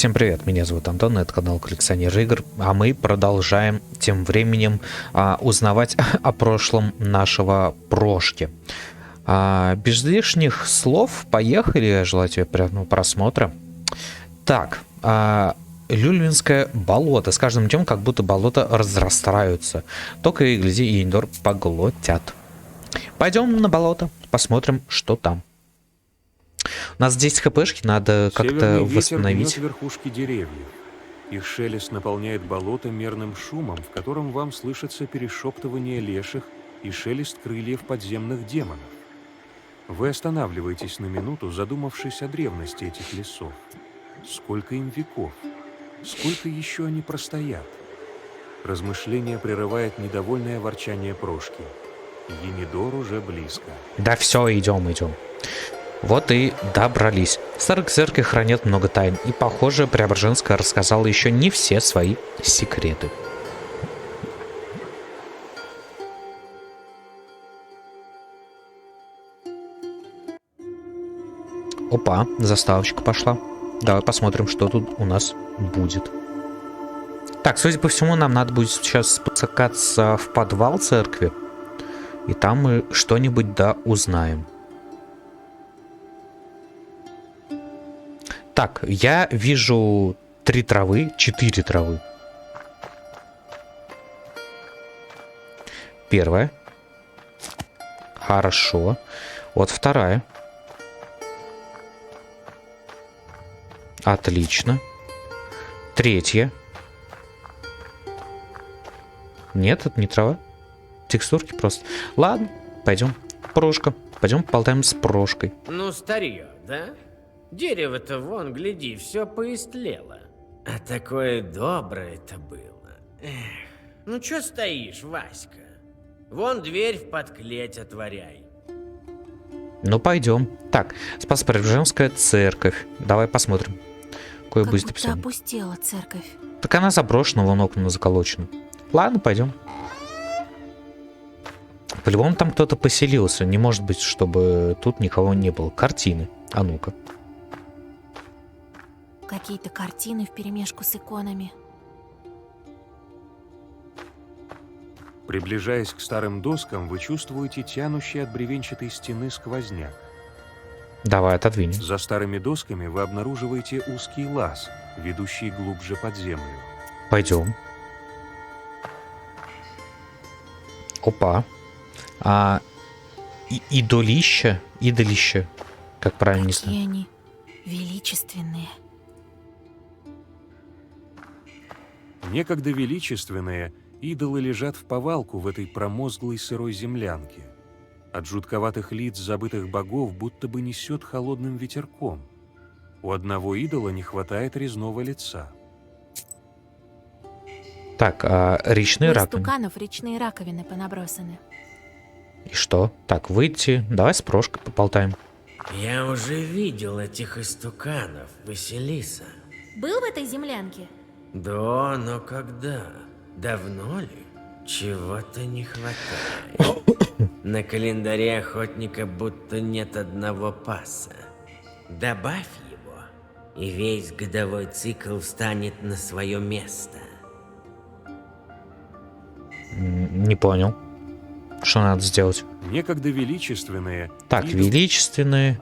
Всем привет, меня зовут Антон, это канал Коллекционер игр, а мы продолжаем тем временем узнавать о прошлом нашего прошки. Без лишних слов, поехали, желаю тебе приятного просмотра. Так, Люльвинское болото, с каждым днем как будто болота разрастаются, только и гляди, и Эндор поглотят. Пойдем на болото, посмотрим, что там. У нас здесь хпшки, надо как-то восстановить. Верхушки деревьев. Их шелест наполняет болото мерным шумом, в котором вам слышится перешептывание леших и шелест крыльев подземных демонов. Вы останавливаетесь на минуту, задумавшись о древности этих лесов. Сколько им веков? Сколько еще они простоят? Размышление прерывает недовольное ворчание Прошки. Енидор уже близко. Да все, идем. Вот и добрались. Старые церкви хранят много тайн, и, похоже, Преображенская рассказала еще не все свои секреты. Опа, заставочка пошла. Давай посмотрим, что тут у нас будет. Так, судя по всему, нам надо будет сейчас спускаться в подвал церкви, и там мы что-нибудь да узнаем. Так, я вижу 3 травы, 4 травы. Первая. Хорошо. Вот вторая. Отлично. Третья. Нет, это не трава. Текстурки просто. Ладно, пойдем. Прошка. Пойдем поболтаем с Прошкой. Ну, старье, да? Дерево-то вон, гляди, все поистлело. А такое доброе-то было. Эх, ну чё стоишь, Васька? Вон дверь в подклеть отворяй. Ну, пойдем. Так, Спасо-Преображенская церковь. Давай посмотрим. Какое Как будет будто описание. опустела церковь. Так она заброшена, вон окна заколочены. Ладно, пойдем. По-любому там кто-то поселился. Не может быть, чтобы тут никого не было. Картины. А ну-ка. Какие-то картины вперемешку с иконами. Приближаясь к старым доскам, вы чувствуете тянущий от бревенчатой стены сквозняк. Давай отодвинем. За старыми досками вы обнаруживаете узкий лаз, ведущий глубже под землю. Пойдем. Опа. Идолище. Как правильно не Какие знаю. они величественные. Некогда величественные, идолы лежат в повалку в этой промозглой сырой землянке. От жутковатых лиц забытых богов будто бы несет холодным ветерком. У одного идола не хватает резного лица. Так, речные У раковины. истуканов речные раковины понабросаны. И что? Так, выйти. Давай с Прошкой поболтаем. Я уже видел этих истуканов, Василиса. Был в этой землянке? Да, но когда? Давно ли? Чего-то не хватает. На календаре охотника будто нет одного паса. Добавь его, и весь годовой цикл встанет на свое место. Не понял. Что надо сделать? Некогда величественные... Так, величественные.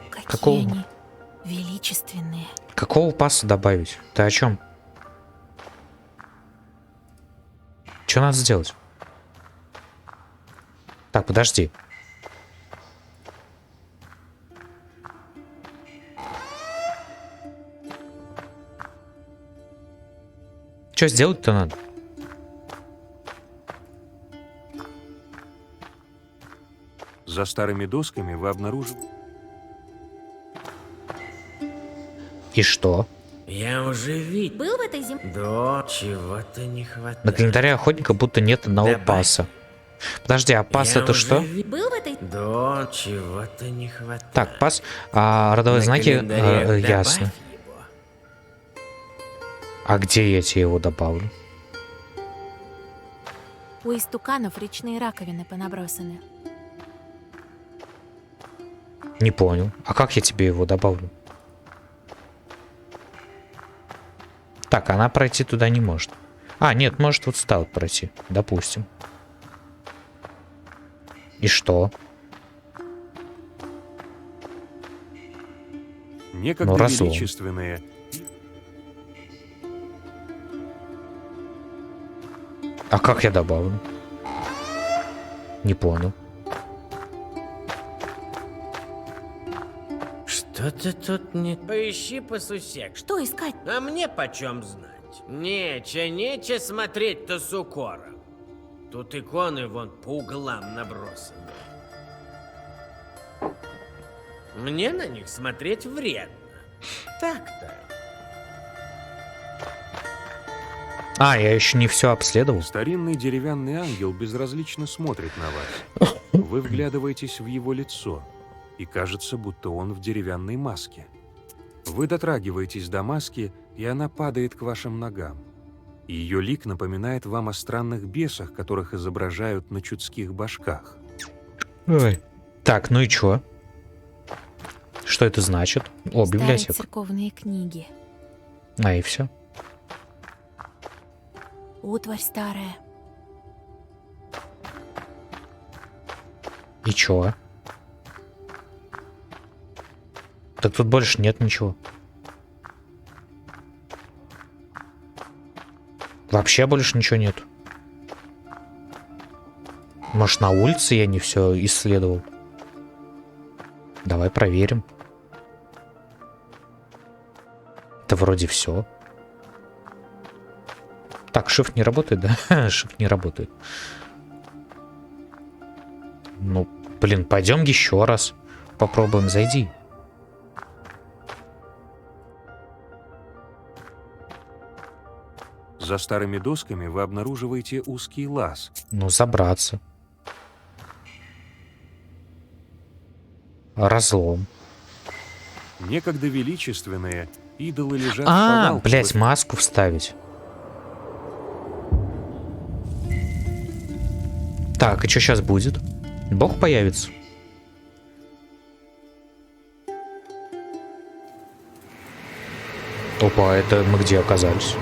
Какие Какого? они величественные. Какого паса добавить? Ты о чем? Что надо сделать? Так, подожди. Что сделать-то надо? За старыми досками вы обнаруживаете... И что? Я уже видел. Был в этой землянке? Да, чего-то не хватает. На календаре охотника будто нет одного Добавь. паса. Подожди, а пас это что? Был в этой... Да, чего-то не хватает. Так, пас, родовые На знаки, календаре добавь ясно. его. А где я тебе его добавлю? У истуканов речные раковины понабросаны. Не понял. А как я тебе его добавлю? Так, она пройти туда не может. А, нет, может вот сюда вот пройти. Допустим. И что? Некогда Ну, разлом. величественные. А как я добавлю? Не понял. Что-то тут не... Поищи по сусек. Что искать? А мне почем знать? Нече смотреть-то с укором. Тут иконы вон по углам набросаны. Мне на них смотреть вредно. Так-то. А, я еще не все обследовал. Старинный деревянный ангел безразлично смотрит на вас. Вы вглядываетесь в его лицо, и кажется, будто он в деревянной маске. Вы дотрагиваетесь до маски, и она падает к вашим ногам. Ее лик напоминает вам о странных бесах, которых изображают на чудских башках. Ой. Так, ну и чё? Что это значит? О, Старые библиотека. церковные книги. А, и все. Утварь старая. И чё? Так тут больше нет ничего. Вообще больше ничего нет. Может, на улице я не все исследовал? Давай проверим. Это вроде все. Так, shift не работает, да? Shift не работает. Ну, блин, пойдем еще раз. Попробуем, зайди. За старыми досками вы обнаруживаете узкий лаз. Ну, забраться. Разлом. Некогда величественные идолы лежат в А, повалку. блять, маску вставить. Так, и что сейчас будет? Бог появится? Опа, это мы где оказались?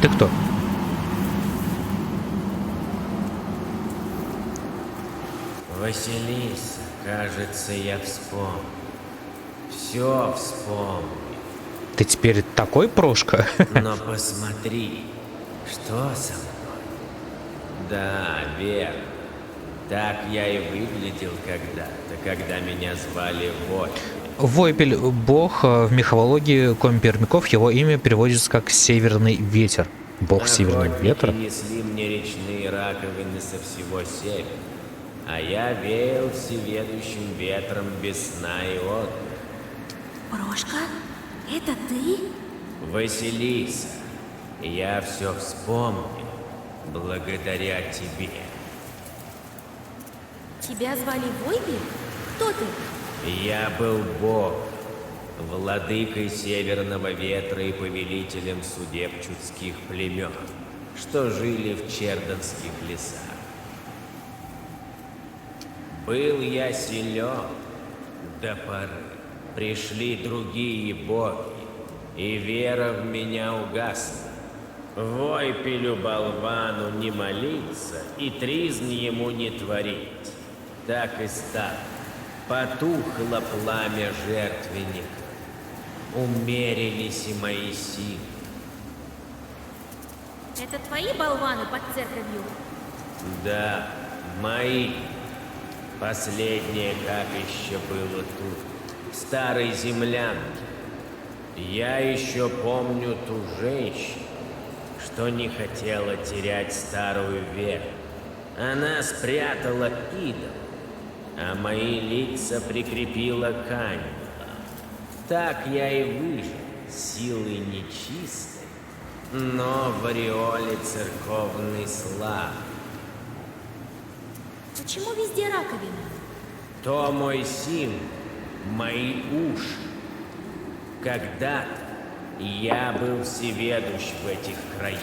Ты кто? Василиса, кажется, я вспомнил. Все вспомнил. Ты теперь такой прошка? Но посмотри, что со мной. Да, верно. Так я и выглядел когда-то, когда меня звали Войпель. Войпель, бог в мифологии коми-пермяков, его имя переводится как «северный ветер». Бог северного Охотники ветра. несли мне речные раковины со всего севера, а я веял всеведущим ветром без сна и отдыха. Прошка? Это ты? Василиса, я все вспомнил благодаря тебе. Тебя звали Войпель? Кто ты? Я был Бог, владыкой северного ветра и повелителем судеб чудских племен, что жили в чердонских лесах. Был я силен до поры. Пришли другие боги, и вера в меня угасла. Войпелю болвану не молиться и тризн ему не творить. Так и стало. Потухло пламя жертвенника. Умерились и мои силы. Это твои болваны под церковью? Да, мои. Последнее капище было тут, в старой землянке. Я еще помню ту женщину, что не хотела терять старую веру. Она спрятала идол, а мои лица прикрепила к ангелам. Так я и выжил, силой нечистой, но в ореоле церковной славы. Почему везде раковины? То мой символ, мои уши. Когда-то я был всеведущ в этих краях.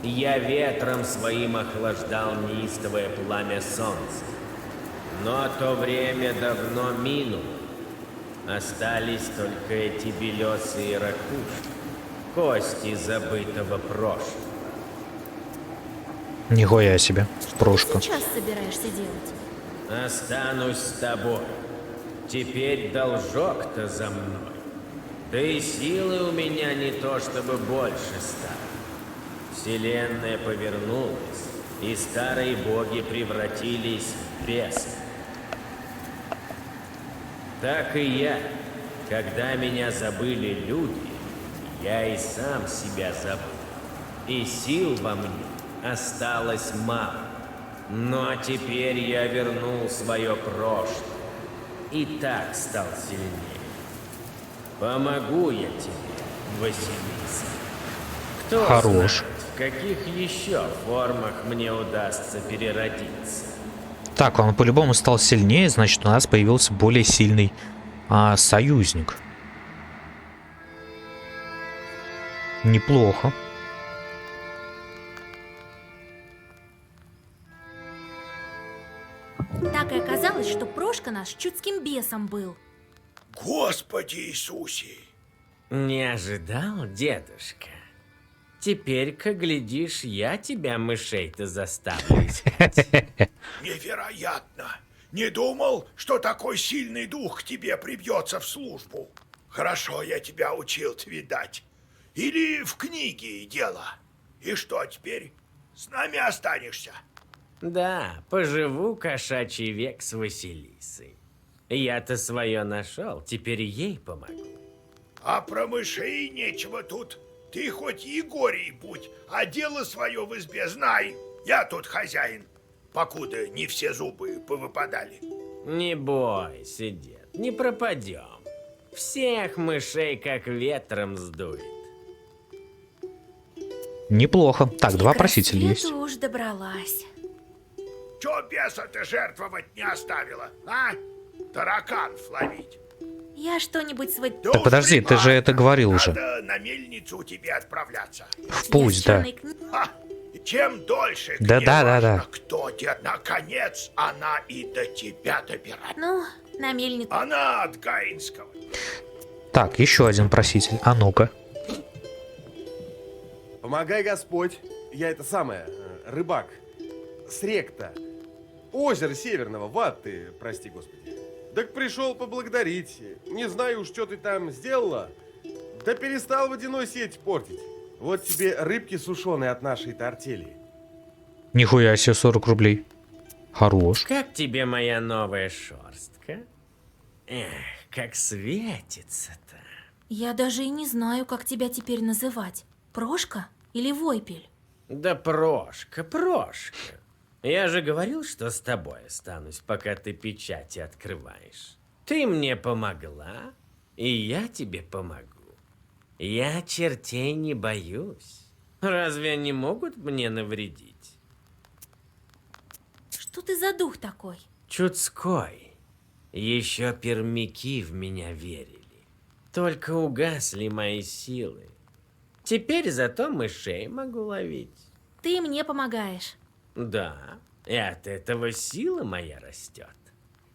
Я ветром своим охлаждал неистовое пламя солнца. Но то время давно минуло. Остались только эти белесые ракушки, кости забытого прошлого. Нихуя себе. Что Прошка. ты сейчас собираешься делать? Останусь с тобой. Теперь должок-то за мной. Да и силы у меня не то чтобы больше стало. Вселенная повернулась, и старые боги превратились в бесов. Так и я. Когда меня забыли люди, я и сам себя забыл. И сил во мне осталось мало. Но теперь я вернул свое прошлое. И так стал сильнее. Помогу я тебе, Василиса. Кто Хорош. знает, в каких еще формах мне удастся переродиться. Так, он по-любому стал сильнее, значит, у нас появился более сильный союзник. Неплохо. Так и оказалось, что Прошка наш чудским бесом был. Господи Иисусе! Не ожидал, дедушка? Теперь-ка, глядишь, я тебя, мышей-то, заставлю искать. Невероятно! Не думал, что такой сильный дух к тебе прибьется в службу. Хорошо я тебя учил, видать. Или в книге дело. И что теперь? С нами останешься? Да, поживу кошачий век с Василисой. Я-то свое нашел, теперь ей помогу. А про мышей нечего тут. Ты хоть Егорий будь, а дело свое в избе знай. Я тут хозяин, покуда не все зубы повыпадали. Не бойся, дед, не пропадем. Всех мышей как ветром сдует. Неплохо. Так, И два к просителя есть. рассвету уж добралась. Чё беса ты жертвовать не оставила, а? Тараканов ловить. Я что-нибудь свой... Да Так уж подожди, ты же ладно. это говорил уже. Надо на мельницу тебе отправляться. В путь, да. Ха, чем дольше Да, мне да, да, важно, да. кто дед, наконец она и до тебя добирает. Ну, на мельницу. Она от Гаинского. Так, еще один проситель. А ну-ка. Помогай, Господь. Я это самое, рыбак. С рек-то. Озеро Северного, в ад ты, прости, Господи. Так пришел поблагодарить. Не знаю уж, что ты там сделала. Да перестал водяной сеть портить. Вот тебе рыбки сушеные от нашей-то артели. Нихуя себе, 40 рублей. Хорош. Как тебе моя новая шерстка? Эх, как светится-то. Я даже и не знаю, как тебя теперь называть. Прошка или Войпель? Да Прошка, Прошка. Я же говорил, что с тобой останусь, пока ты печати открываешь. Ты мне помогла, и я тебе помогу. Я чертей не боюсь. Разве они могут мне навредить? Что ты за дух такой? Чудской. Еще пермяки в меня верили. Только угасли мои силы. Теперь зато мышей могу ловить. Ты мне помогаешь. Да, и от этого сила моя растет.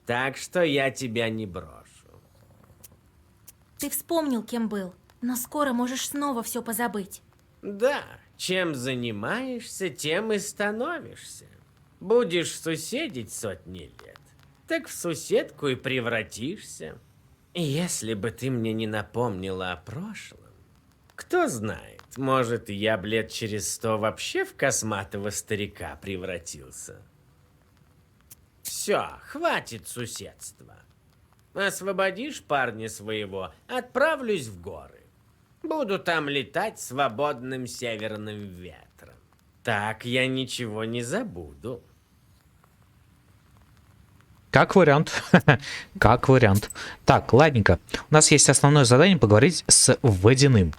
Так что я тебя не брошу. Ты вспомнил, кем был, но скоро можешь снова все позабыть. Да, чем занимаешься, тем и становишься. Будешь суседить сотни лет, так в суседку и превратишься. И если бы ты мне не напомнила о прошлом, кто знает, может, я б лет через 100 вообще в косматого старика превратился. Все, хватит суседства. Освободишь парня своего, отправлюсь в горы. Буду там летать свободным северным ветром. Так я ничего не забуду. Как вариант. Как вариант. Так, ладненько. У нас есть основное задание поговорить с Водяным.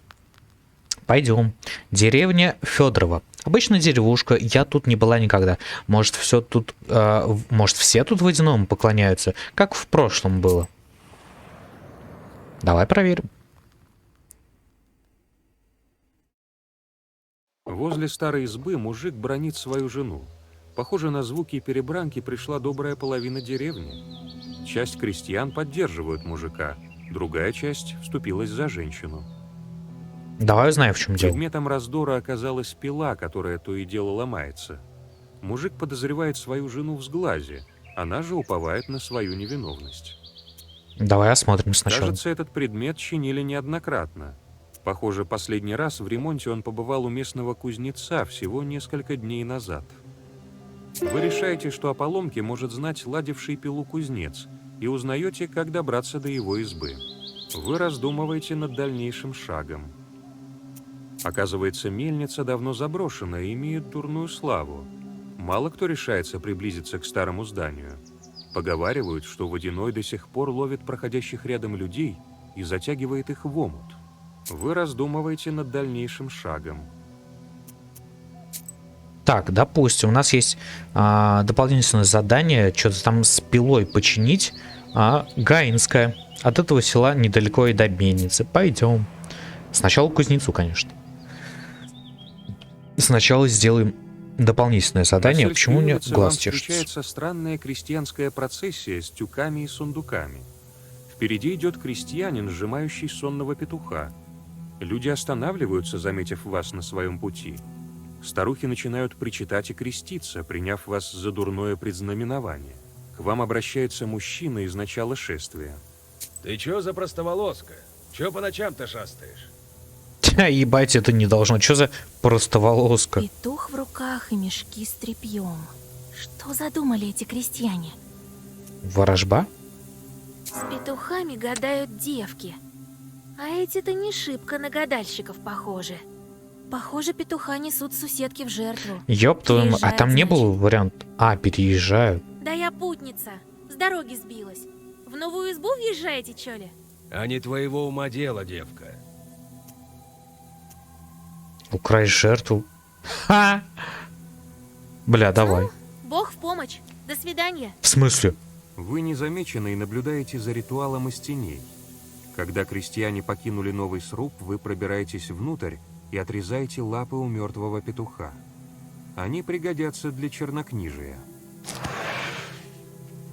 Пойдем. Деревня Федорова. Обычная деревушка, я тут не была никогда. Может, все тут, может, все тут Водяному поклоняются, как в прошлом было. Давай проверим. Возле старой избы мужик бронит свою жену. Похоже, на звуки перебранки пришла добрая половина деревни. Часть крестьян поддерживают мужика, другая часть вступилась за женщину. Давай узнаем, в чем дело. Предметом раздора оказалась пила, которая то и дело ломается. Мужик подозревает свою жену в сглазе, она же уповает на свою невиновность. Давай осмотрим сначала. Кажется, этот предмет чинили неоднократно. Похоже, последний раз в ремонте он побывал у местного кузнеца всего несколько дней назад. Вы решаете, что о поломке может знать ладивший пилу кузнец, и узнаете, как добраться до его избы. Вы раздумываете над дальнейшим шагом. Оказывается, мельница давно заброшена и имеет дурную славу. Мало кто решается приблизиться к старому зданию. Поговаривают, что водяной до сих пор ловит проходящих рядом людей и затягивает их в омут. Вы раздумываете над дальнейшим шагом. Так, допустим, у нас есть дополнительное задание, что-то там с пилой починить. Гаинское. От этого села недалеко и до мельницы. Пойдем. Сначала к кузнецу, конечно. Сначала сделаем дополнительное задание. На Почему у меня улице глаз вам чешется? встречается странная крестьянская процессия с тюками и сундуками. Впереди идет крестьянин, сжимающий сонного петуха. Люди останавливаются, заметив вас на своем пути. Старухи начинают причитать и креститься, приняв вас за дурное предзнаменование. К вам обращается мужчина из начала шествия. Ты чё за простоволоска? Чё по ночам-то шастаешь? Ебать, это не должно. Что за простоволоска? Петух в руках и мешки с тряпьем. Что задумали эти крестьяне? Ворожба? С петухами гадают девки. А эти-то не шибко на гадальщиков похожи. Похоже, петуха несут соседки в жертву. Ёб твою мать. А там не был вариант? Переезжают. Да я путница. С дороги сбилась. В новую избу въезжаете, чё ли? А не твоего ума дело, девка. Украсть жертву. Ха! Бля, давай. Бог в помощь. До свидания. В смысле? Вы незамеченные наблюдаете за ритуалом из теней. Когда крестьяне покинули новый сруб, вы пробираетесь внутрь и отрезаете лапы у мертвого петуха. Они пригодятся для чернокнижия.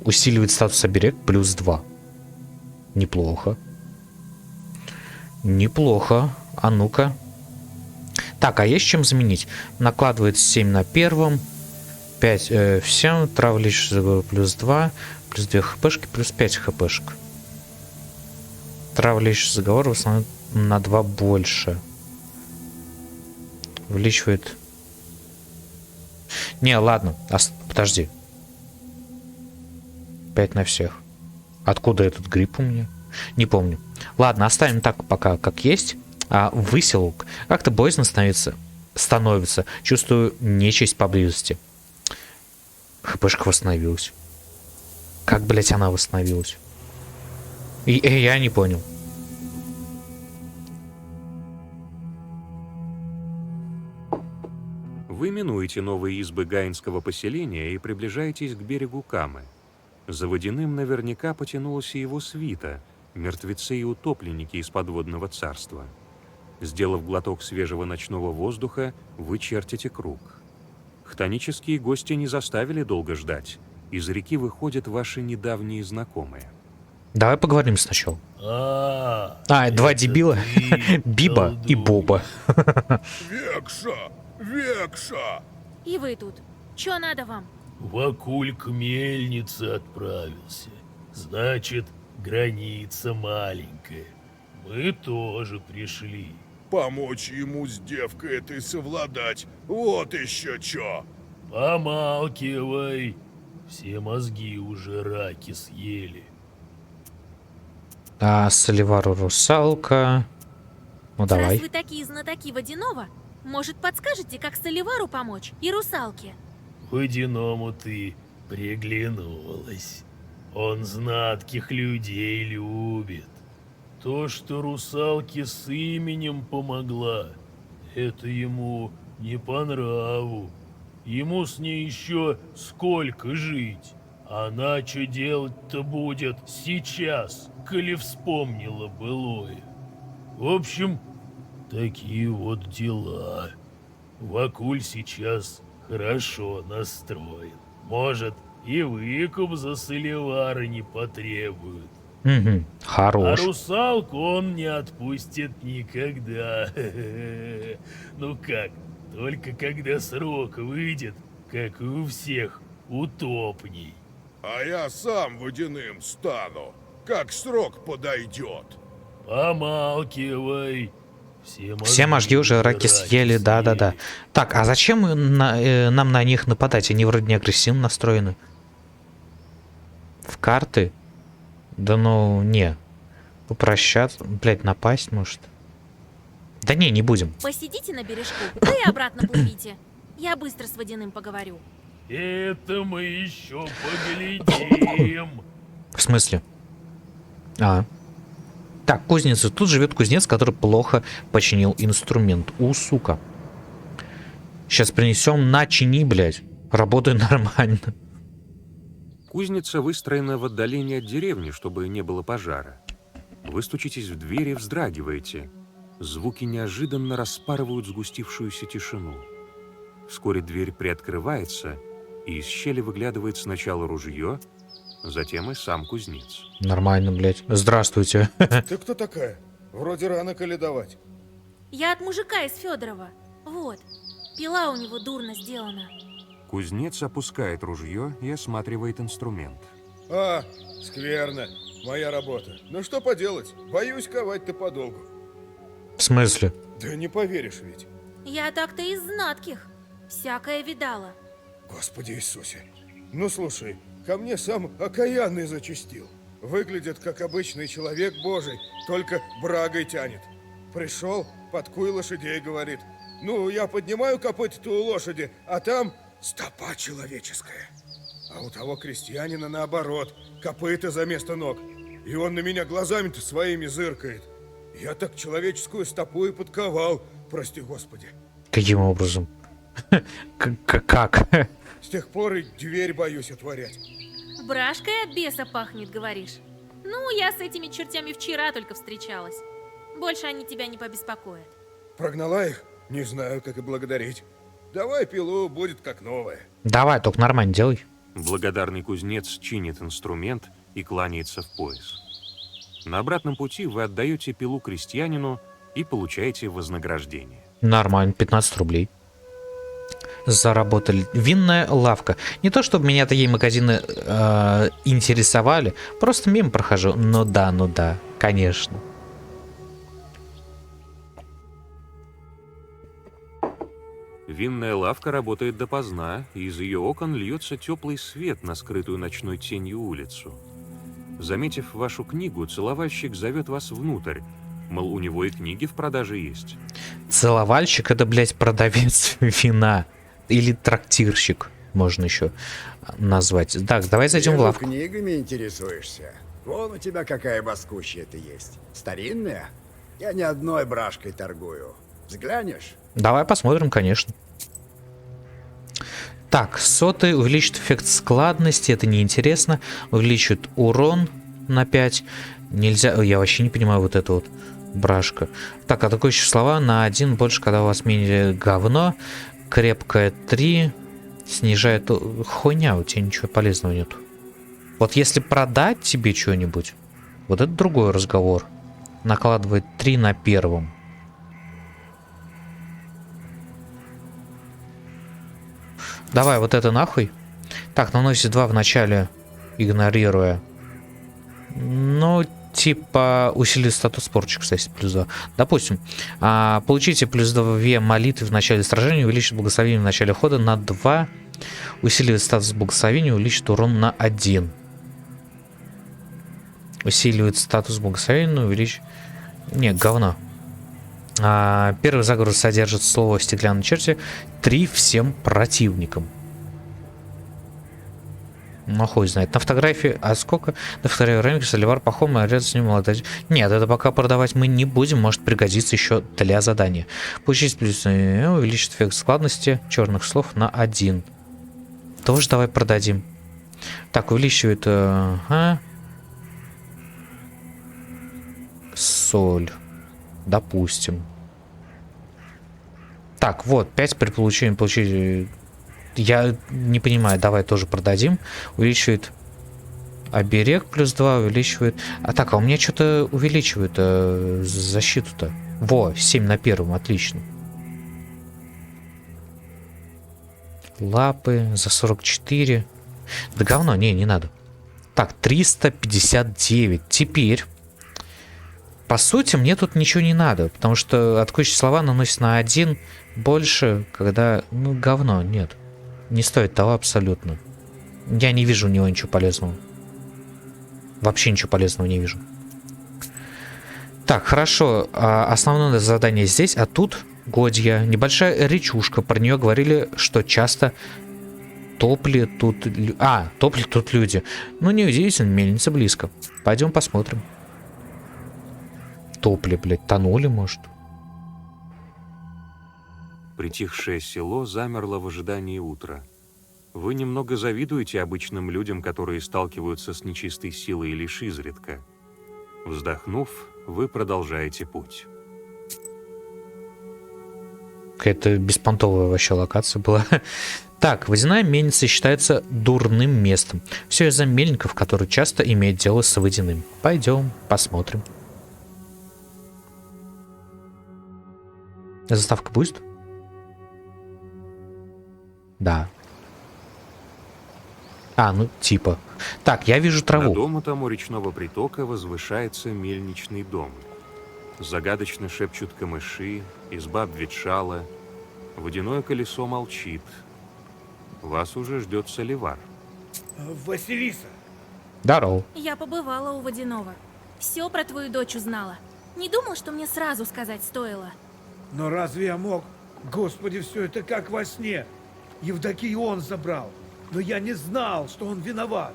Усиливает статус оберег +2. Неплохо. Неплохо. А ну-ка. Так, а есть чем заменить? Накладывает 7 на первом. 5 всем. Травлишь +2. Плюс 2 хпшки, плюс 5 хпшек. Травлишь заговор в основном на 2 больше. Увеличивает. Не, ладно. Подожди. 5 на всех. Откуда этот гриб у меня? Не помню. Ладно, оставим так пока как есть. Выселок. Как-то боязно становится. Чувствую нечисть поблизости. ХПшка восстановилась. Как, блять, она восстановилась? Я не понял. Вы минуете новые избы гаинского поселения и приближаетесь к берегу Камы. За водяным наверняка потянулась и его свита, мертвецы и утопленники из подводного царства. Сделав глоток свежего ночного воздуха, вы чертите круг. Хтонические гости не заставили долго ждать. Из реки выходят ваши недавние знакомые. Давай поговорим сначала. Два это дебила. ты, Биба и колдунья. Боба. Векша! Векша! И вы тут. Чё надо вам? Вакуль к мельнице отправился. Значит, граница маленькая. Мы тоже пришли. Помочь ему с девкой этой совладать. Вот еще чё! Помалкивай. Все мозги уже раки съели. Соливару русалка. Ну Раз давай. вы такие знатоки водяного, может, подскажете, как Соливару помочь и русалке? Водяному ты приглянулась. Он знатких людей любит. То, что русалке с именем помогла, это ему не по нраву. Ему с ней еще сколько жить? Она что делать-то будет сейчас, коли вспомнила былое? В общем, такие вот дела. Вакуль сейчас хорошо настроен. Может, и выкуп за соливары не потребует. Угу, А хорош. русалку он не отпустит никогда. Ну как, только когда срок выйдет, как и у всех утопней. А я сам водяным стану, как срок подойдет. Помалкивай. Все мозги уже раки съели, да-да-да. Так, а зачем нам на них нападать? Они вроде не агрессивно настроены. В карты? Да ну, не. Попрощаться, блять, напасть, может? Да не будем. Посидите на бережку, да и обратно плывите. Я быстро с водяным поговорю. Это мы еще поглядим. В смысле? Так, кузница. Тут живет кузнец, который плохо починил инструмент. Сука. Сейчас принесем, начини, блядь. Работаю нормально. Кузница выстроена в отдалении от деревни, чтобы не было пожара. Вы стучитесь в дверь и вздрагиваете. Звуки неожиданно распарывают сгустившуюся тишину. Вскоре дверь приоткрывается, и из щели выглядывает сначала ружье, затем и сам кузнец. Нормально, блядь. Здравствуйте. Ты кто такая? Вроде рано каледовать. Я от мужика из Федорова. Вот. Пила у него дурно сделана. Кузнец опускает ружье и осматривает инструмент. А, скверно. Моя работа. Ну что поделать? Боюсь ковать-то подолгу. В смысле? Да не поверишь ведь. Я так-то из знатких. Всякое видала. Господи Иисусе. Ну слушай, ко мне сам окаянный зачастил. Выглядит как обычный человек Божий, только брагой тянет. Пришел, подкуй лошадей, говорит. Ну, я поднимаю копыта-то у лошади, а там стопа человеческая. А у того крестьянина наоборот, копыта за место ног. И он на меня глазами-то своими зыркает. Я так человеческую стопу и подковал, прости Господи. Каким образом? Как? С тех пор и дверь боюсь отворять. Брашкой от беса пахнет, говоришь? Ну, я с этими чертями вчера только встречалась. Больше они тебя не побеспокоят. Прогнала их? Не знаю, как и благодарить. Давай пилу, будет как новая. Давай, только нормально делай. Благодарный кузнец чинит инструмент и кланяется в пояс. На обратном пути вы отдаете пилу крестьянину и получаете вознаграждение. Нормально, 15 рублей. Заработали. Винная лавка. Не то, чтобы меня такие магазины интересовали. Просто мимо прохожу. Ну да, конечно. Винная лавка работает допоздна, и из ее окон льется теплый свет на скрытую ночной тенью улицу. Заметив вашу книгу, целовальщик зовет вас внутрь. Мол, у него и книги в продаже есть. Целовальщик — это, блядь, продавец вина. Или трактирщик, можно еще назвать. Так, давай зайдем в лавку. Книгами интересуешься? Вон у тебя какая баскущая-то есть. Старинная? Я ни одной брашкой торгую. Взглянешь? Давай посмотрим, конечно. Так, соты увеличит эффект складности, это неинтересно. Увеличит урон на 5. Нельзя, я вообще не понимаю вот это вот брашка. Так, атакующие слова на 1 больше, когда у вас менее говно. Крепкая 3. Снижает... Хуйня, у тебя ничего полезного нет. Вот если продать тебе что-нибудь, вот это другой разговор. Накладывает 3 на первом. Давай вот это нахуй. Так, наносит 2 в начале, игнорируя. Ну, типа, усилит статус порчи, кстати, плюс 2. Допустим, получите плюс 2 молитвы в начале сражения, увеличит благословение в начале хода на 2. Усиливает статус благословения, увеличит урон на 1. Усиливает статус благословения, увеличит... Не, говно. Первый заговор содержит слово «стеклянной черти». 3 всем противникам. Ну, хуй знает. На фотографии... А сколько? На фотографии Ремик, Соливар, Пахом, и рядом с ним молодой... Нет, это пока продавать мы не будем. Может пригодиться еще для задания. Получить плюс... Увеличит эффект складности черных слов на 1. Тоже давай продадим. Так, увеличивает... Соль. Допустим. Так, вот, 5 при получили. Я не понимаю, давай тоже продадим. Увеличивает оберег плюс 2, увеличивает... А так, а у меня что-то увеличивает защиту-то. Во, 7 на первом, отлично. Лапы за 44. Да говно, не надо. Так, 359. Теперь, по сути, мне тут ничего не надо, потому что атакующие слова наносят на 1 больше, когда... Ну, говно, нет. Не стоит того абсолютно. Я не вижу у него ничего полезного. Вообще ничего полезного не вижу. Так, хорошо. Основное задание здесь, а тут Годья. Небольшая речушка. Про нее говорили, что часто топлят тут... топлят тут люди. Ну, неудивительно, мельница близко. Пойдем посмотрим. Топли, блядь, тонули, может. Притихшее село замерло в ожидании утра. Вы немного завидуете обычным людям, которые сталкиваются с нечистой силой лишь изредка. Вздохнув, вы продолжаете путь. Какая-то беспонтовая вообще локация была. Так, водяная мельница считается дурным местом. Все из-за мельников, которые часто имеют дело с водяным. Пойдем, посмотрим. Заставка будет? Да. Ну, типа. Так, я вижу траву. Над домотом у речного притока возвышается мельничный дом. Загадочно шепчут камыши, изба обветшала, водяное колесо молчит. Вас уже ждет соливар. Василиса, Здорово. Я побывала у водяного. Все про твою дочь узнала. Не думал, что мне сразу сказать стоило. но разве я мог? Господи, все это как во сне. Евдокию он забрал, но я не знал, что он виноват.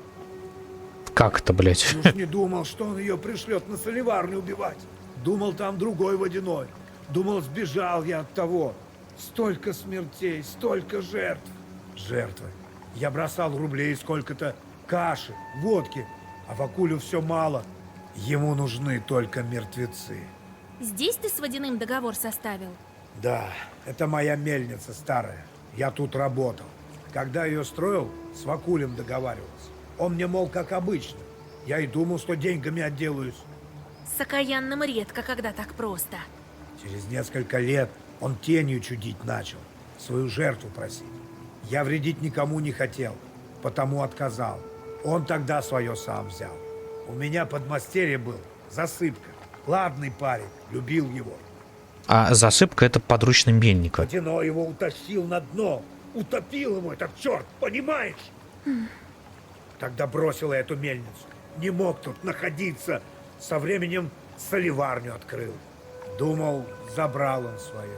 Как это, блядь? Уж не думал, что он ее пришлет на Соливарню убивать. Думал, там другой водяной. Думал, сбежал я от того. Столько смертей, столько жертв. Жертвы. Я бросал рублей сколько-то, каши, водки, а Вакулю все мало. Ему нужны только мертвецы. Здесь ты с водяным договор составил? Да, это моя мельница старая. Я тут работал. Когда ее строил, с Вакулем договаривался. Он мне, мол, как обычно. Я и думал, что деньгами отделаюсь. С окаянным редко, когда так просто. Через несколько лет он тенью чудить начал, свою жертву просить. Я вредить никому не хотел, потому отказал. Он тогда свое сам взял. У меня подмастерье был, засыпка. Ладный парень, любил его. А засыпка — это подручный мельника. Водяной его утащил на дно. Утопил его этот черт, понимаешь? Тогда бросил я эту мельницу. Не мог тут находиться. Со временем соливарню открыл. Думал, забрал он свое.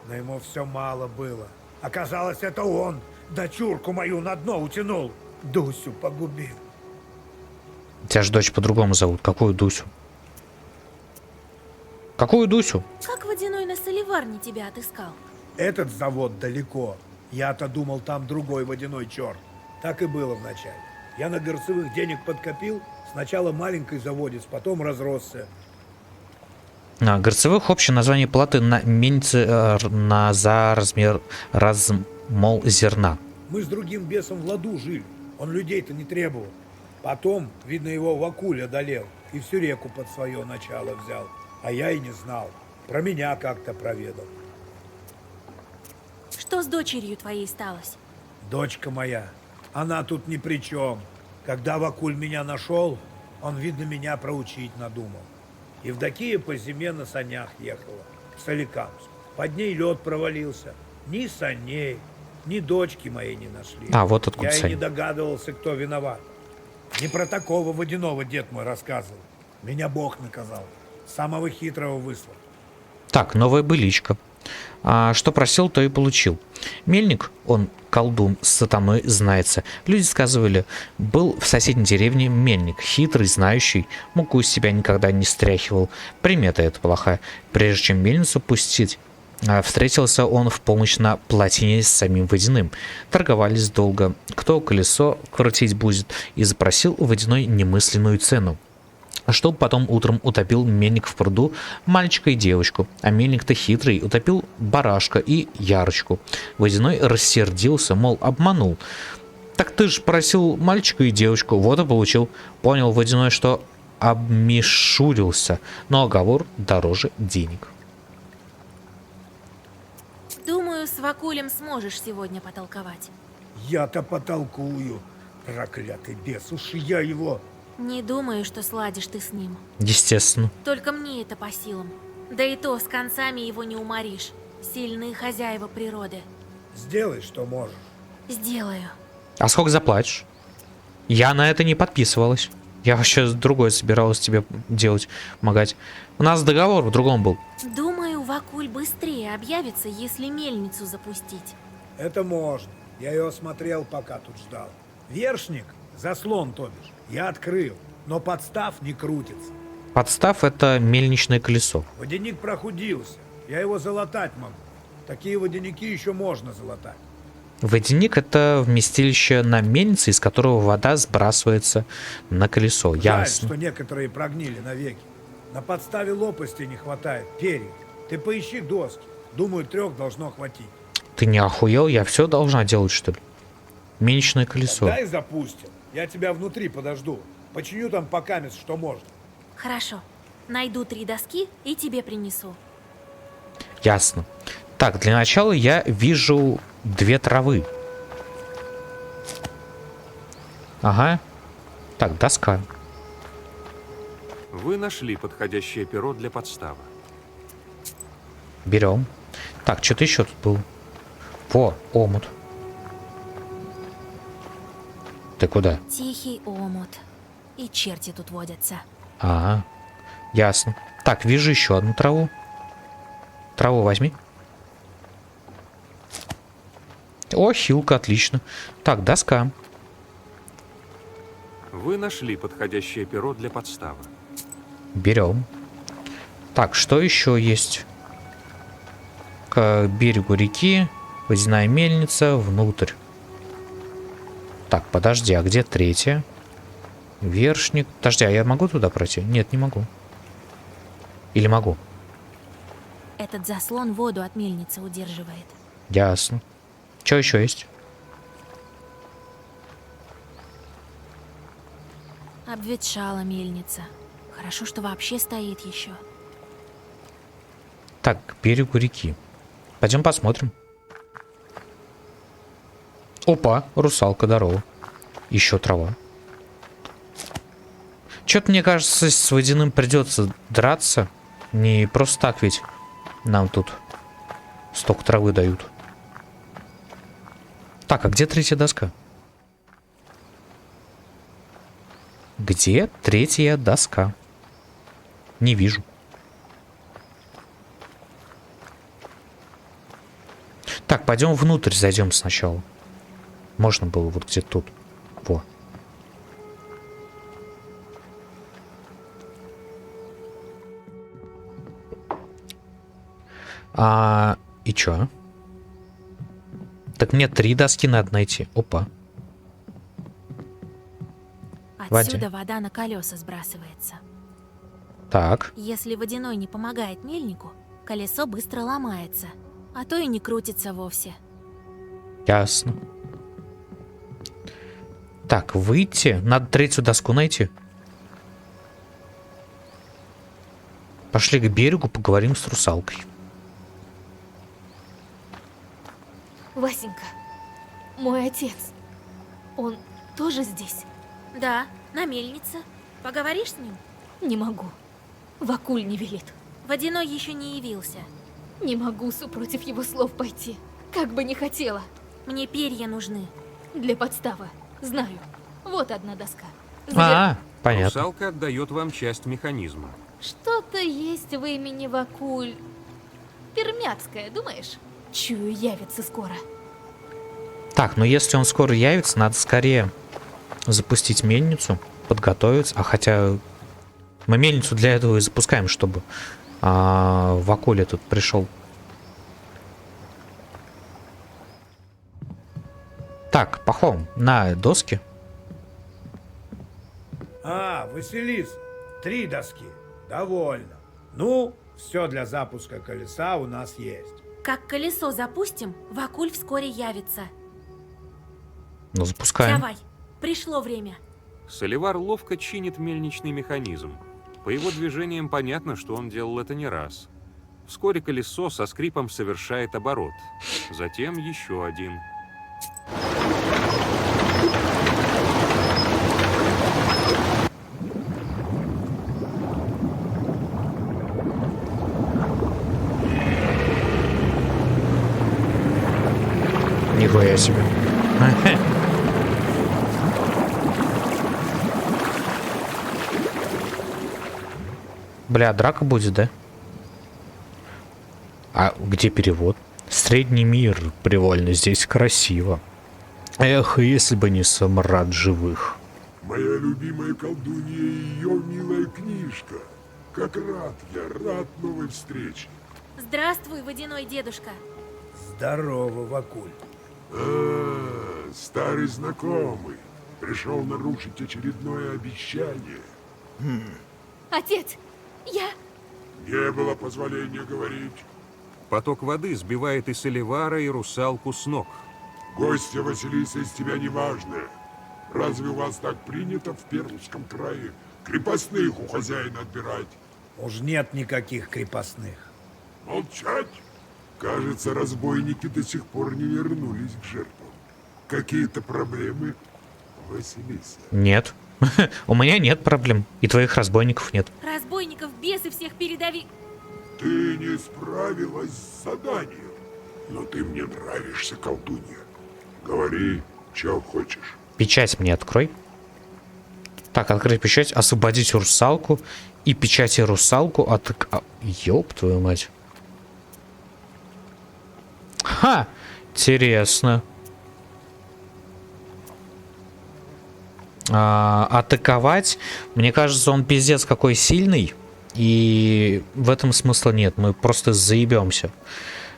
Но ему все мало было. Оказалось, это он дочурку мою на дно утянул. Дусю погубил. Тебя же дочь по-другому зовут. Какую Дусю? Какую Дусю? Как водяной на Соливарне тебя отыскал? Этот завод далеко. Я-то думал, там другой водяной черт. Так и было вначале. Я на горцевых денег подкопил. Сначала маленький заводец, потом разросся. Горцевых общее название платы на мельнице за размол зерна. Мы с другим бесом в ладу жили. Он людей-то не требовал. Потом, видно, его Вакуль одолел и всю реку под свое начало взял. А я и не знал. Про меня как-то проведал. Что с дочерью твоей сталось? Дочка моя, она тут ни при чем. Когда Вакуль меня нашел, он, видно, меня проучить надумал. Евдокия по зиме на санях ехала, в Соликамск. Под ней лед провалился. Ни саней, ни дочки моей не нашли. Вот откуда Я и сани. не догадывался, кто виноват. Не про такого водяного дед мой рассказывал. Меня Бог наказал. Самого хитрого выслал. Так, новая быличка. Что просил, то и получил. Мельник, он колдун с сатаной знается. Люди сказывали, был в соседней деревне мельник, хитрый, знающий, муку из себя никогда не стряхивал. Примета эта плохая. Прежде чем мельницу пустить, встретился он в помощь на плотине с самим водяным. Торговались долго, кто колесо крутить будет, и запросил у водяной немысленную цену. Чтобы потом утром утопил мельник в пруду мальчика и девочку. А мельник-то хитрый, утопил барашка и Ярочку. Водяной рассердился, мол, обманул. Так ты же просил мальчика и девочку, вот и получил. Понял Водяной, что обмешурился, но оговор дороже денег. Думаю, с Вакулем сможешь сегодня потолковать. Я-то потолкую. Проклятый бес, уж я его... Не думаю, что сладишь ты с ним. Естественно. Только мне это по силам. Да и то, с концами его не уморишь. Сильные хозяева природы. Сделай, что можешь. Сделаю. А сколько заплатишь? Я на это не подписывалась. Я вообще другое собиралась тебе делать, помогать. У нас договор в другом был. Думаю, Вакуль быстрее объявится, если мельницу запустить. Это можно. Я ее осмотрел, пока тут ждал. Вершник, заслон, то бишь, я открыл, но подстав не крутится. Подстав — это мельничное колесо. Водяник прохудился. Я его залатать могу. Такие водяники еще можно залатать. Водяник — это вместилище на мельнице, из которого вода сбрасывается на колесо. Жаль, Ясно. что некоторые прогнили навеки. На подставе лопасти не хватает, перьев. Ты поищи доски. Думаю, 3 должно хватить. Ты не охуел? Я все должна делать, что ли? Мельничное колесо. Дай запустим. Я тебя внутри подожду. Починю там покамец, что можно. Хорошо. Найду 3 доски и тебе принесу. Ясно. Так, для начала я вижу 2 травы. Ага. Так, доска. Вы нашли подходящее перо для подставы. Берем. Так, что-то еще тут было. Во, омут. Ты куда? Тихий омут. И черти тут водятся. Ага. Ясно. Так, вижу еще одну траву. Траву возьми. О, хилка, отлично. Так, доска. Вы нашли подходящее перо для подставы. Берем. Так, что еще есть? К берегу реки. Водяная мельница. Внутрь. Так, подожди, а где 3? Вершник. Подожди, а я могу туда пройти? Нет, не могу. Или могу? Этот заслон воду от мельницы удерживает. Ясно. Что еще есть? Обветшала мельница. Хорошо, что вообще стоит еще. Так, к берегу реки. Пойдем посмотрим. Опа, русалка, здорово. Еще трава. Что-то, мне кажется, с водяным придется драться. Не просто так ведь нам тут столько травы дают. Так, а где 3 доска? Где 3 доска? Не вижу. Так, пойдем внутрь, зайдем сначала. Можно было вот где-то тут. Во. И чё? Так мне 3 доски надо найти. Опа. Отсюда вода на колеса сбрасывается. Так. Если водяной не помогает мельнику, колесо быстро ломается, а то и не крутится вовсе. Ясно. Так, выйти. Надо 3 доску найти. Пошли к берегу, поговорим с русалкой. Васенька, мой отец, он тоже здесь? Да, на мельнице. Поговоришь с ним? Не могу. Вакуль не велит. Водяной еще не явился. Не могу супротив его слов пойти. Как бы не хотела. Мне перья нужны. Для подставы. Знаю. Вот одна доска. Понятно. Русалка отдает вам часть механизма. Что-то есть в имени Вакуль. Пермяцкое, думаешь? Чую, явится скоро. Так, но если он скоро явится, надо скорее запустить мельницу, подготовиться. А хотя мы мельницу для этого и запускаем, чтобы Вакуль тут пришел. Так, Пахом, на доски. Василис, 3 доски. Довольно. Ну, все для запуска колеса у нас есть. Как колесо запустим, Вакуль вскоре явится. Ну, запускаем. Давай, пришло время. Соливар ловко чинит мельничный механизм. По его движениям понятно, что он делал это не раз. Вскоре колесо со скрипом совершает оборот. Затем еще один. Нихуя себе. Бля, драка будет, да? А где перевод? Средний мир, привольно, здесь красиво. Эх, если бы не Самрад живых. Моя любимая колдунья и ее милая книжка. Как рад новой встрече. Здравствуй, водяной дедушка. Здорово, Вакуль. Старый знакомый. Пришел нарушить очередное обещание. Отец, я... Не было позволения говорить. Поток воды сбивает и Соливара, и русалку с ног. Гостья Василиса из тебя неважная. Разве у вас так принято в Пермском крае крепостных у хозяина отбирать? Уж нет никаких крепостных. Молчать? Кажется, разбойники до сих пор не вернулись к жертвам. Какие-то проблемы, Василиса? Нет. У меня нет проблем. И твоих разбойников нет. Разбойников бесы всех передави... Ты не справилась с заданием. Но ты мне нравишься, колдунья. Говори, что хочешь. Печать мне открой. Так, открыть печать, освободить русалку. И печати русалку от... Ёб твою мать. Ха! Интересно. Атаковать. Мне кажется, он пиздец какой сильный. И в этом смысла нет. Мы просто заебемся.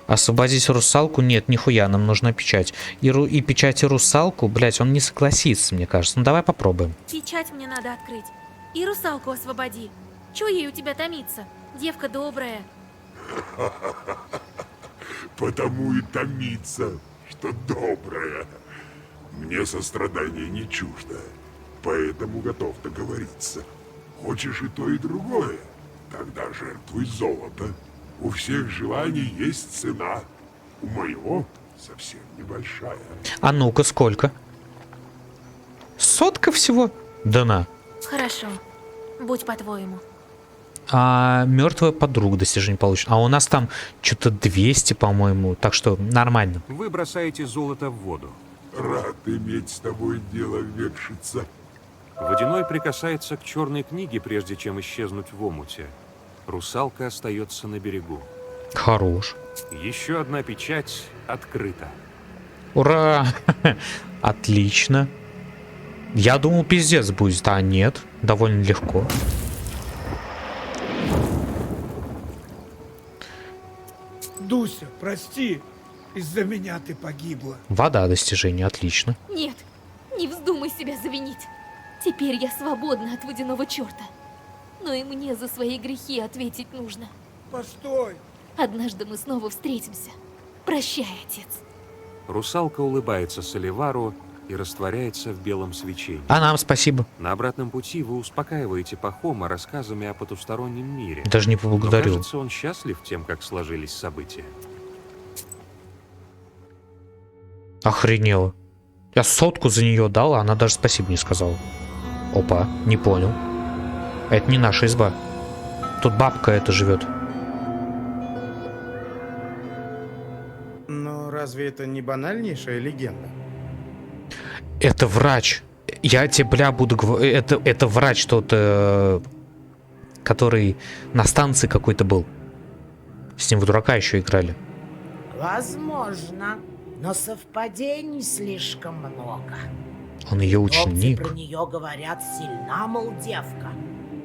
Освободить русалку? Нет, нихуя, нам нужна печать. И печать и русалку, блять, он не согласится, мне кажется. Ну давай попробуем. Печать мне надо открыть. И русалку освободи. Чё ей у тебя томиться? Девка добрая. Потому и томится, что добрая. Мне сострадание не чуждо, поэтому готов договориться. Хочешь и то, и другое? Тогда жертвуй золото. У всех желаний есть цена. У моего совсем небольшая. А ну-ка, сколько? 100 всего? Да на. Хорошо. Будь по-твоему. А мертвая подруга достижение получит. А у нас там что-то 200, по-моему. Так что нормально. Вы бросаете золото в воду. Рад иметь с тобой дело, векшица. Водяной прикасается к черной книге, прежде чем исчезнуть в омуте. Русалка остается на берегу. Хорош. Еще одна печать открыта. Ура! Отлично. Я думал, пиздец будет, а нет. Довольно легко. Дуся, прости. Из-за меня ты погибла. Вода достижение, отлично. Нет, не вздумай себя завинить. Теперь я свободна от водяного черта. Но и мне за свои грехи ответить нужно. Постой. Однажды мы снова встретимся. Прощай, отец. Русалка улыбается Соливару и растворяется в белом свечении. А нам спасибо. На обратном пути вы успокаиваете Пахома рассказами о потустороннем мире. Даже не Но, поблагодарил. кажется, он счастлив тем, как сложились события. Охренела. Я 100 за нее дал, а она даже спасибо не сказала. Опа, не понял. Это не наша изба. Тут бабка эта живет. Но разве это не банальнейшая легенда? Это врач. Я тебе, бля, буду говорить. Это врач тот, который на станции какой-то был. С ним в дурака еще играли. Возможно, но совпадений слишком много. Он ее Хлопцы ученик. про нее говорят, сильна, мол, девка.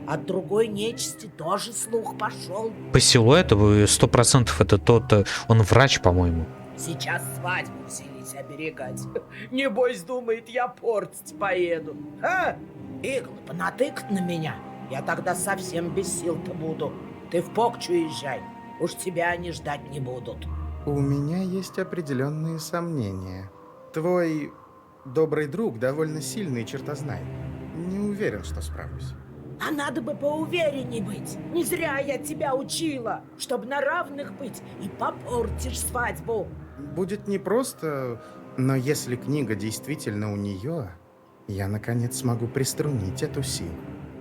От другой нечисти тоже слух пошел. По силуэту 100% это тот, он врач, по-моему. Сейчас свадьбу взялись оберегать. Небось, думает, я портить поеду. А? Иглы понатыкать на меня. Я тогда совсем без сил-то буду. Ты в Покчу езжай. Уж тебя они ждать не будут. У меня есть определенные сомнения. Твой добрый друг довольно сильный чертознай. Не уверен, что справлюсь. А надо бы поуверенней быть. Не зря я тебя учила, чтобы на равных быть и попортишь свадьбу. Будет непросто, но если книга действительно у нее, я наконец смогу приструнить эту силу.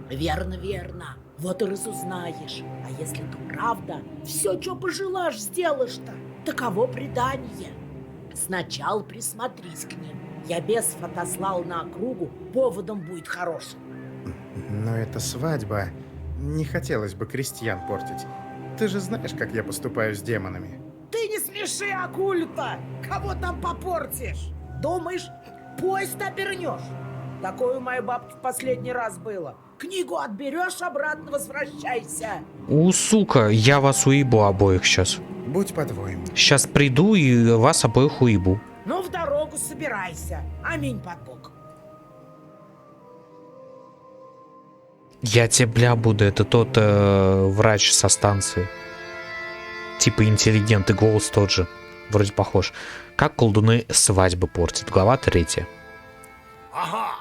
Верно, верно. Вот и разузнаешь. А если то правда, все, что пожелаешь, сделаешь-то. Таково предание. Сначала присмотрись к ним. Я бесов отослал на округу, поводом будет хорошим. Но эта свадьба... Не хотелось бы крестьян портить. Ты же знаешь, как я поступаю с демонами. Ты не смеши, Акульта! Кого там попортишь? Думаешь, поезд обернешь? Такое у моей бабки в последний раз было. Книгу отберешь, обратно возвращайся. Сука, я вас уебу обоих сейчас. Будь по-твоему. Сейчас приду и вас обоих уебу. Ну, в дорогу собирайся. Аминь под бок. Я тебе, бля, буду. Это тот врач со станции. Типа интеллигент, и голос тот же. Вроде похож. Как колдуны свадьбы портят. Глава 3. Ага,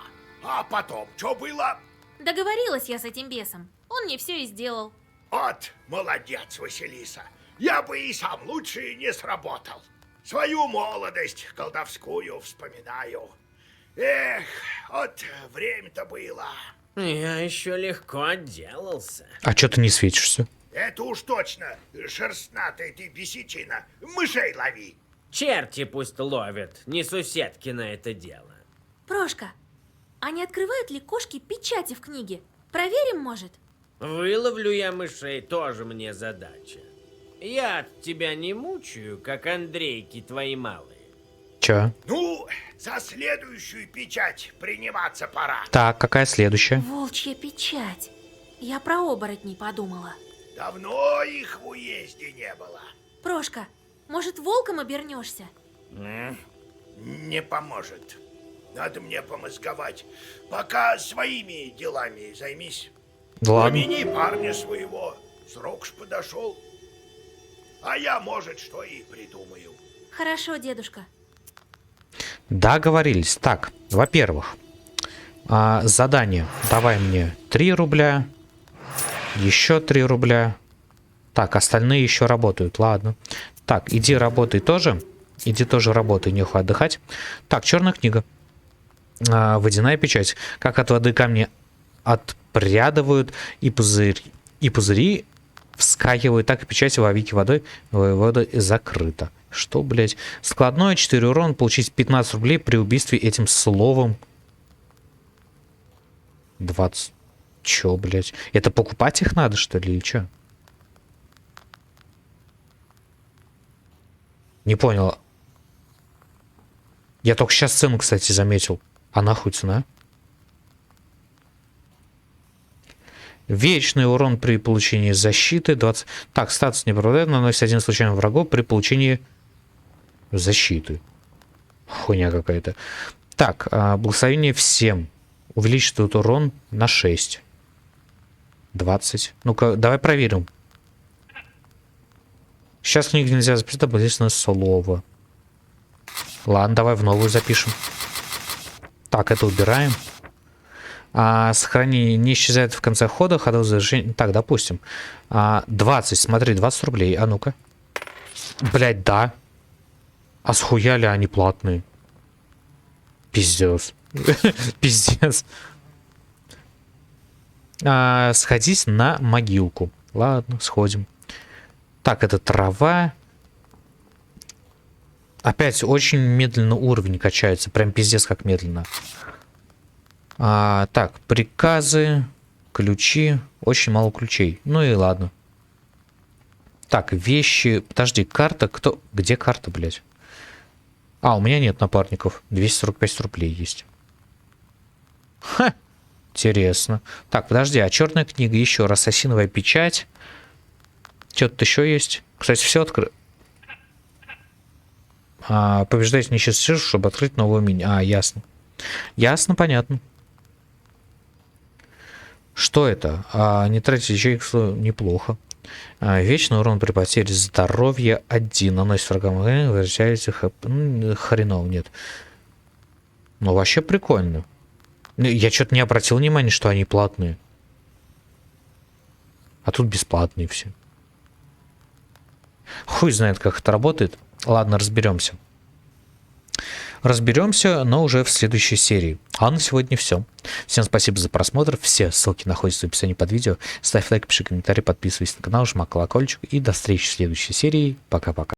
а потом что было? Договорилась я с этим бесом. Он мне все и сделал. Вот, молодец, Василиса. Я бы и сам лучше не сработал. Свою молодость колдовскую вспоминаю. Эх, вот время-то было. Я еще легко отделался. А чё ты не светишься? Это уж точно, шерстнатая ты бесичина. Мышей лови. Черти пусть ловят, не суседки на это дело. Прошка, а не открывают ли кошки печати в книге? Проверим, может? Выловлю я мышей, тоже мне задача. Я от тебя не мучаю, как Андрейки твои малые. Чё? Ну, за следующую печать приниматься пора. Так, какая следующая? Волчья печать. Я про оборотней подумала. Давно их в уезде не было. Прошка, может, волком обернешься? Не поможет. Надо мне помозговать. Пока своими делами займись. Ладно. Помяни парня своего. Срок ж подошел. А я, может, что и придумаю. Хорошо, дедушка. Договорились. Так, во-первых, задание. Давай мне 3 рубля. Еще 3 рубля. Так, остальные еще работают. Ладно. Так, иди работай тоже. Иди тоже работай, нехуй отдыхать. Так, черная книга. Водяная печать. Как от воды камни отпрядывают и пузыри вскакивают, так и печать во веки водой. Вода закрыта. Что, блядь? Складное 4 урона. Получить 15 рублей при убийстве этим словом. 20. Чё, блядь? Это покупать их надо, что ли, или чё? Не понял. Я только сейчас цену, кстати, заметил. А нахуй цена? Вечный урон при получении защиты. 20. Так, статус не пропадает. Наносит один случайный врагу при получении защиты. Хуйня какая-то. Так, благословение всем. Увеличивает урон на 6. 20. Ну-ка, давай проверим. Сейчас книгу нельзя записать дополнительное слово. Ладно, давай в новую запишем. Так, это убираем. Сохранение не исчезает в конце хода. Ходовое завершение. Так, допустим. 20, смотри, 20 рублей. А ну-ка. Блять, да. А схуяли они платные. Пиздец. Пиздец. Сходить на могилку. Ладно, сходим. Так, это трава. Опять очень медленно уровень качается. Прям пиздец как медленно. Так, приказы, ключи. Очень мало ключей. Ну и ладно. Так, вещи. Подожди, карта. Кто? Где карта, блядь? У меня нет напарников. 245 рублей есть. Ха! Интересно. Так, подожди, а черная книга еще раз. Осиновая печать. Что-то еще есть. Кстати, все открыто. Побеждайте несчастливых, чтобы открыть новую меню. Ясно. Ясно, понятно. Что это? Не тратить ячейку неплохо. Вечный урон при потере здоровья 1. Наносит врагам, возвращается хренов нет. Ну, вообще прикольно. Я что-то не обратил внимания, что они платные. А тут бесплатные все. Хуй знает, как это работает. Ладно, разберемся. Разберемся, но уже в следующей серии. А на сегодня все. Всем спасибо за просмотр. Все ссылки находятся в описании под видео. Ставь лайк, пиши комментарий, подписывайся на канал, жми колокольчик. И до встречи в следующей серии. Пока-пока.